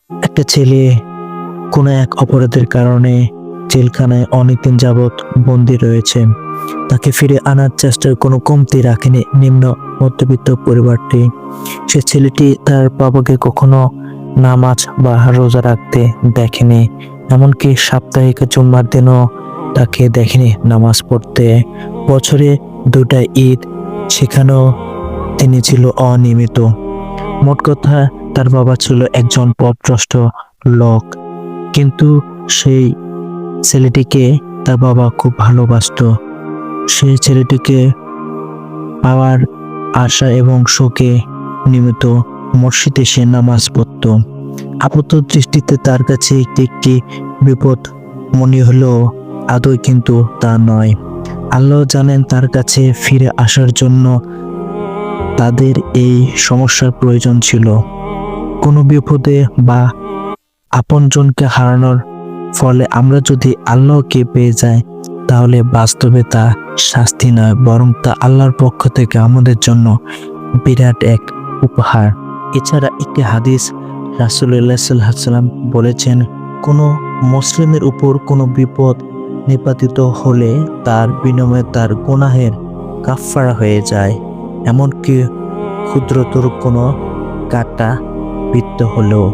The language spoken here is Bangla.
একটা ছেলে কোনো এক অপরাধের কারণে জেলখানায় অনেকদিন যাবৎ বন্দী রয়েছে। তাকে ফিরে আনার চেষ্টার কোনো কমতি রাখেনি নিম্ন মধ্যবিত্ত পরিবারটি। সে ছেলেটি তার বাবাকে কখনো নামাজ বা রোজা রাখতে দেখেনি, এমনকি সাপ্তাহিক জুম্মার দিনও তাকে দেখেনি নামাজ পড়তে। বছরে 2টা ঈদ, সেখানেও তিনি ছিল অনিয়মিত। মোট কথা, তার বাবা ছিল একজন পথভ্রষ্ট লোক, কিন্তু সেই ছেলেটিকে তার বাবা খুব ভালোবাসতো। সেই ছেলেটিকে পাওয়ার আশা এবং শোকে নিয়মিত মসজিদে সে নামাজ পড়ত। আপাত দৃষ্টিতে তার কাছে একটি বিপদ মনে হলেও আদৌ কিন্তু তা নয়। আল্লাহ জানেন তার কাছে ফিরে আসার জন্য তাদের এই সমস্যার প্রয়োজন ছিল। কোনো বিপদে বা আপনজনকে হারানোর ফলে আমরা যদি আল্লাহকে পেয়ে যাই, তাহলে বাস্তবে তা শাস্তি নয়, বরং তা আল্লাহর পক্ষ থেকে আমাদের জন্য বিরাট এক উপহার। এছাড়া একটি হাদিস, রাসূলুল্লাহ সাল্লাল্লাহু আলাইহি ওয়াসাল্লাম বলেছেন, কোনো মুসলিমের উপর কোনো বিপদ নিপাতিত হলে তার বিনিময়ে তার গুনাহের কাফফারা হয়ে যায়, এমনকি ক্ষুদ্রতর কোনো কাটা বৃত্ত হলেও।